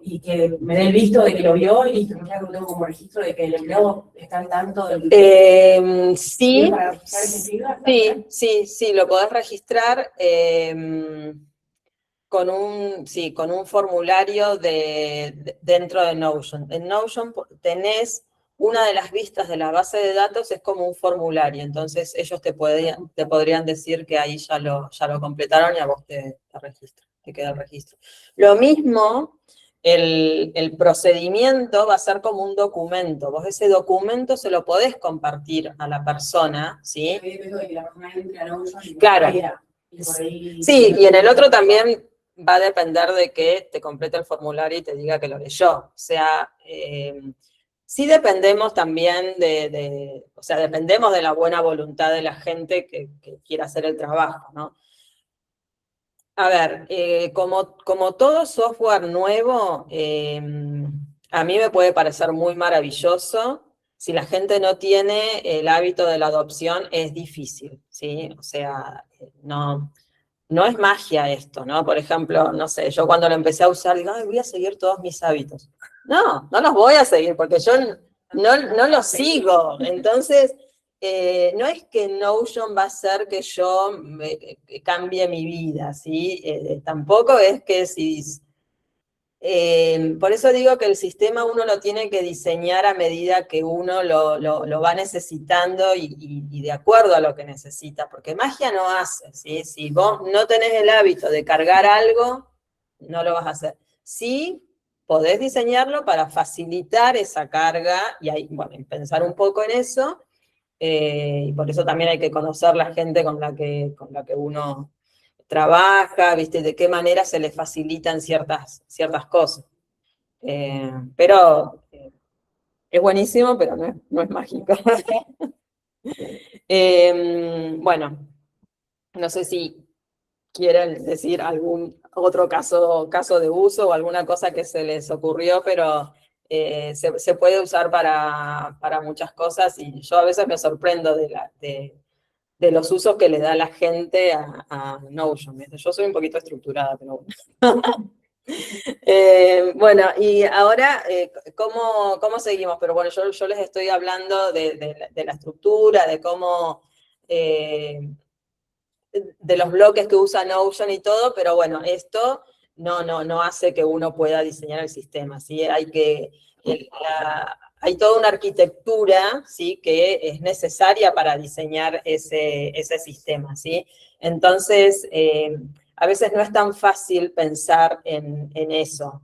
y que me dé el visto de que lo vio y que ya lo tengo como registro de que el empleado está al tanto del... Sí, sí, lo podés registrar con un formulario dentro de Notion. En Notion tenés una de las vistas de la base de datos, es como un formulario, entonces ellos te podrían decir que ahí ya lo completaron y a vos te queda el registro. Lo mismo, el procedimiento va a ser como un documento. Vos ese documento se lo podés compartir a la persona, ¿sí? Claro. Sí, y en el otro también va a depender de que te complete el formulario y te diga que lo leyó. O sea, sí dependemos también o sea, dependemos de la buena voluntad de la gente que quiera hacer el trabajo, ¿no? A ver, como todo software nuevo, a mí me puede parecer muy maravilloso. Si la gente no tiene el hábito de la adopción, es difícil, ¿sí? O sea, no es magia esto, ¿no? Por ejemplo, no sé, yo cuando lo empecé a usar, digo, ay, voy a seguir todos mis hábitos. No los voy a seguir, porque yo no los sigo. Entonces, no es que Notion va a hacer que yo cambie mi vida, ¿sí? Tampoco es que si... por eso digo que el sistema uno lo tiene que diseñar a medida que uno lo va necesitando y de acuerdo a lo que necesita, porque magia no hace, ¿sí? Si vos no tenés el hábito de cargar algo, no lo vas a hacer. Sí, podés diseñarlo para facilitar esa carga y ahí, bueno, pensar un poco en eso, y por eso también hay que conocer la gente con la que uno trabaja, ¿viste? De qué manera se le facilitan ciertas cosas. Pero es buenísimo, pero no es mágico. Bueno, no sé si quieren decir algún otro caso de uso o alguna cosa que se les ocurrió, pero se puede usar para muchas cosas, y yo a veces me sorprendo de los usos que le da la gente a Notion. Yo soy un poquito estructurada, pero bueno. Bueno, y ahora, ¿cómo seguimos? Pero bueno, yo les estoy hablando de la estructura, de cómo, de los bloques que usa Notion y todo, pero bueno, esto no hace que uno pueda diseñar el sistema, ¿sí? Hay toda una arquitectura, ¿sí?, que es necesaria para diseñar ese sistema, ¿sí? Entonces, a veces no es tan fácil pensar en eso.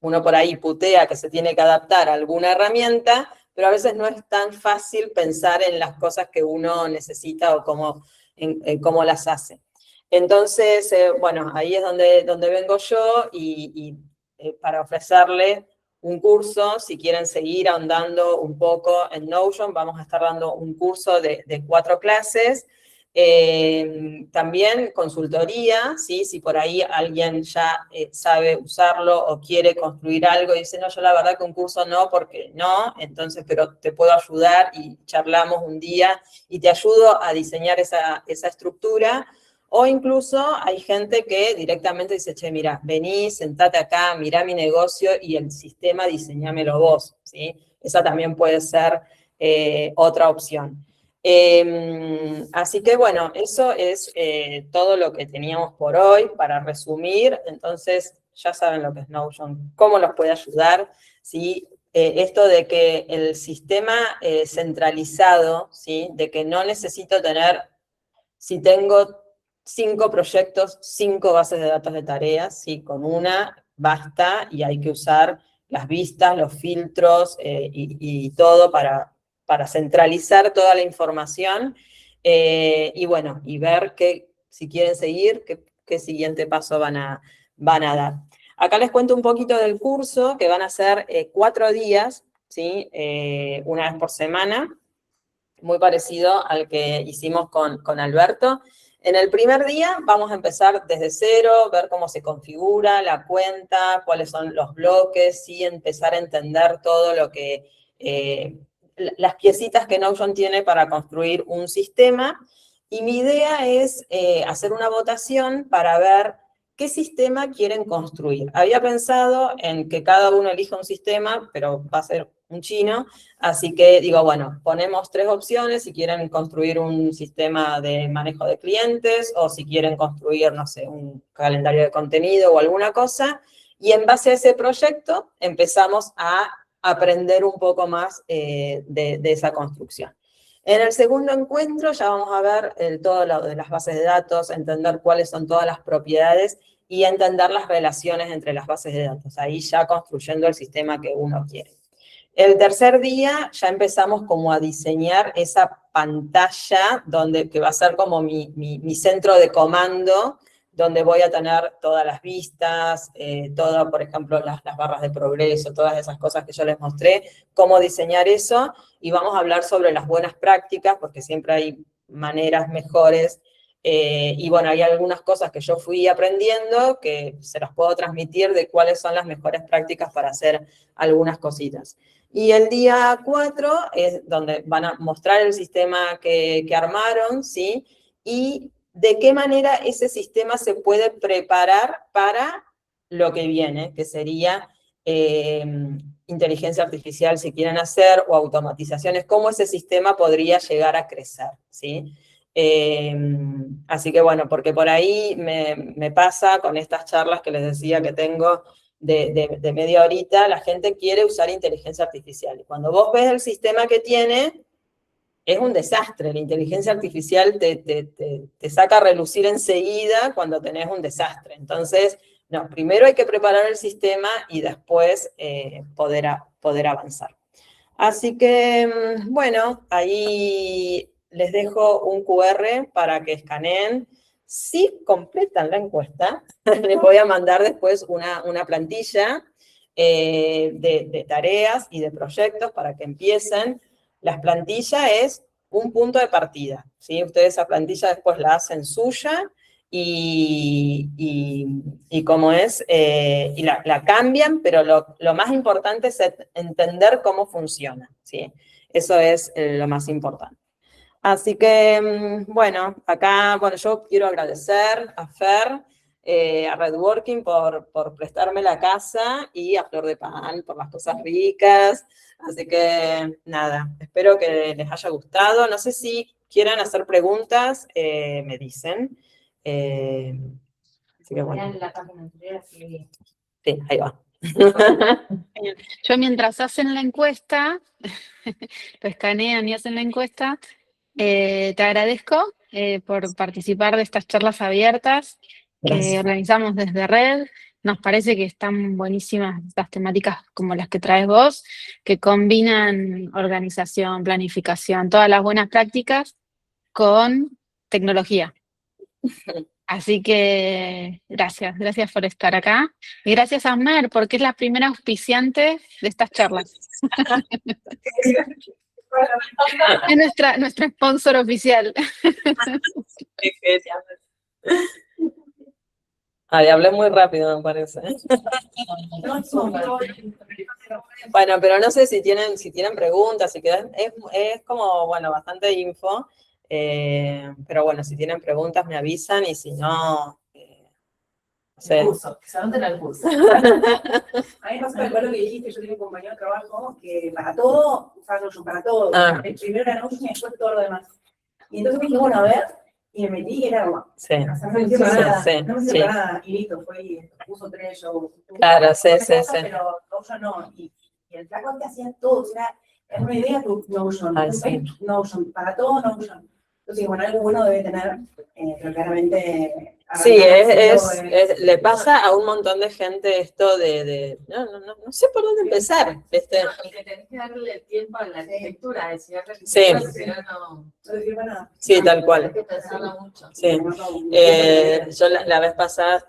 Uno por ahí putea que se tiene que adaptar a alguna herramienta, pero a veces no es tan fácil pensar en las cosas que uno necesita o en cómo las hace. Entonces, bueno, ahí es donde vengo yo, y para ofrecerle un curso, si quieren seguir ahondando un poco en Notion, vamos a estar dando un curso de 4 clases. También consultoría, ¿sí? Si por ahí alguien ya sabe usarlo o quiere construir algo y dice, no, yo la verdad que un curso no, porque no, entonces, pero te puedo ayudar y charlamos un día y te ayudo a diseñar esa estructura. O incluso hay gente que directamente dice, che, mira, vení, sentate acá, mirá mi negocio y el sistema diseñámelo vos, ¿sí? Esa también puede ser otra opción. Así que bueno, eso es todo lo que teníamos por hoy. Para resumir, entonces ya saben lo que es Notion, cómo los puede ayudar, ¿sí? Esto de que el sistema centralizado, ¿sí?, de que no necesito tener, si tengo 5 proyectos, 5 bases de datos de tareas, ¿sí?, con una basta, y hay que usar las vistas, los filtros y todo para centralizar toda la información, y bueno, y ver si quieren seguir, qué siguiente paso van a dar. Acá les cuento un poquito del curso, que van a ser 4 días, ¿sí? Una vez por semana, muy parecido al que hicimos con Alberto. En el primer día vamos a empezar desde cero, ver cómo se configura la cuenta, cuáles son los bloques, ¿sí? Empezar a entender todo lo que, las piecitas que Notion tiene para construir un sistema. Y mi idea es hacer una votación para ver qué sistema quieren construir. Había pensado en que cada uno elija un sistema, pero va a ser un chino, así que digo, bueno, ponemos 3 opciones, si quieren construir un sistema de manejo de clientes, o si quieren construir, no sé, un calendario de contenido o alguna cosa, y en base a ese proyecto empezamos a aprender un poco más de esa construcción. En el segundo encuentro ya vamos a ver todo lo de las bases de datos, entender cuáles son todas las propiedades y entender las relaciones entre las bases de datos, ahí ya construyendo el sistema que uno quiere. El tercer día ya empezamos como a diseñar esa pantalla que va a ser como mi centro de comando, donde voy a tener todas las vistas, todo, por ejemplo, las barras de progreso, todas esas cosas que yo les mostré, cómo diseñar eso, y vamos a hablar sobre las buenas prácticas, porque siempre hay maneras mejores, y bueno, hay algunas cosas que yo fui aprendiendo que se las puedo transmitir de cuáles son las mejores prácticas para hacer algunas cositas. Y el día 4 es donde van a mostrar el sistema que armaron, ¿sí? Y de qué manera ese sistema se puede preparar para lo que viene, que sería inteligencia artificial, si quieren hacer, o automatizaciones, cómo ese sistema podría llegar a crecer, ¿sí? Así que bueno, porque por ahí me pasa con estas charlas que les decía que tengo de media horita, la gente quiere usar inteligencia artificial. Y cuando vos ves el sistema que tiene, es un desastre. La inteligencia artificial te saca a relucir enseguida cuando tenés un desastre. Entonces, no, primero hay que preparar el sistema y después poder avanzar. Así que, bueno, ahí les dejo un QR para que escaneen. Si completan la encuesta, les voy a mandar después una plantilla de tareas y de proyectos para que empiecen. La plantilla es un punto de partida, ¿sí? Ustedes esa plantilla después la hacen suya y como es, y la cambian, pero lo más importante es entender cómo funciona, ¿sí? Eso es lo más importante. Así que, bueno, acá, bueno, yo quiero agradecer a Fer, a Redworking por prestarme la casa y a Flor de Pan por las cosas ricas. Así que, nada, espero que les haya gustado. No sé si quieran hacer preguntas, me dicen. Así que, bueno. En la página anterior, sí. Sí, ahí va. Yo mientras hacen la encuesta, lo escanean y hacen la encuesta, te agradezco por participar de estas charlas abiertas que Gracias. organizamos desde Red. Nos parece que están buenísimas estas temáticas como las que traes vos, que combinan organización, planificación, todas las buenas prácticas con tecnología. Así que gracias por estar acá. Y gracias a Mer, porque es la primera auspiciante de estas charlas. Es nuestra sponsor oficial. Ay, hablé muy rápido, me parece. Bueno, pero no sé si tienen preguntas, si quedan, es como, bueno, bastante info, pero bueno, si tienen preguntas me avisan y si no, no sé. El curso, que se anoten al curso. A mí me pasa con lo que dijiste, yo tengo un compañero de trabajo que para todo, usaba Notion para todo. Ah. El primero era Notion y después todo lo demás. Y entonces me dije, bueno, a ver, y me metí y era agua. Sí. O sea, no me sirve para nada, Sí, no me sí. sirve para nada. Y listo, fue y puso tres, yo Claro, sí, sí, cosas, sí. pero Notion no. Y el flaco te hacía todo, o sea, era una idea tu Notion. Ay, sí. Notion, para todo Notion. Entonces, bueno, algo bueno debe tener, pero claramente... Sí, arrancar le pasa a un montón de gente esto no sé por dónde empezar. Y que tenés que darle tiempo a la arquitectura, decir, Sí. si no, no. No sirve para nada. Sí, tal cual. Hay que pensarlo mucho. Sí. Yo la vez pasada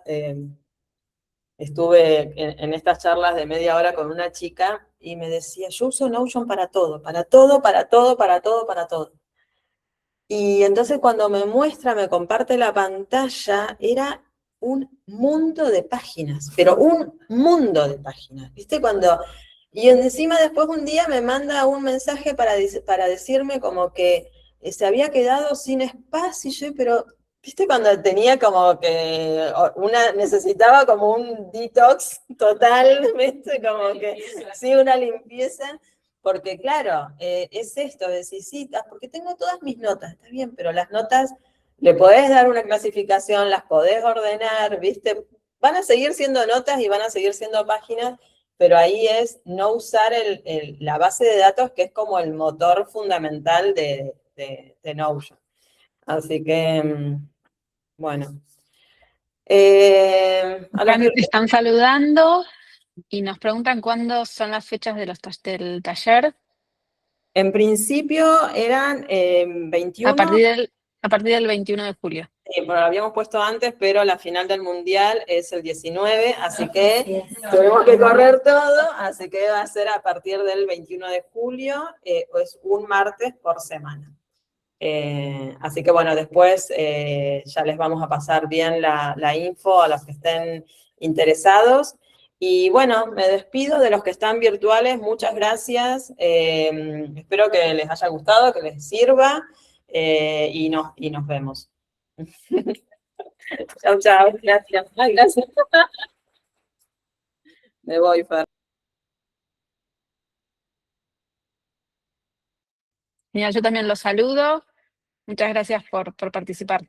estuve en estas charlas de media hora con una chica y me decía, yo uso Notion para todo, para todo, para todo, para todo, para todo. Y entonces cuando me comparte la pantalla, era un mundo de páginas, pero un mundo de páginas, ¿viste? Y encima después un día me manda un mensaje para decirme como que se había quedado sin espacio, pero, ¿viste? Cuando tenía como que, necesitaba como un detox total, ¿viste? Como que, sí, una limpieza. Porque claro, es esto, decir, sí, porque tengo todas mis notas, está bien, pero las notas le podés dar una clasificación, las podés ordenar, ¿viste? Van a seguir siendo notas y van a seguir siendo páginas, pero ahí es no usar la base de datos, que es como el motor fundamental de Notion. Así que, bueno. Están saludando y nos preguntan cuándo son las fechas del taller. En principio eran 21. A partir del 21 de julio. Sí, bueno, lo habíamos puesto antes, pero la final del Mundial es el 19, así que tuvimos que correr todo, así que va a ser a partir del 21 de julio, es un martes por semana. Así que bueno, después ya les vamos a pasar bien la info a los que estén interesados. Y bueno, me despido de los que están virtuales, muchas gracias, espero que les haya gustado, que les sirva, y nos vemos. Chao, chao, gracias. Ay, gracias. Me voy, Fer. Genial, yo también los saludo. Muchas gracias por participar.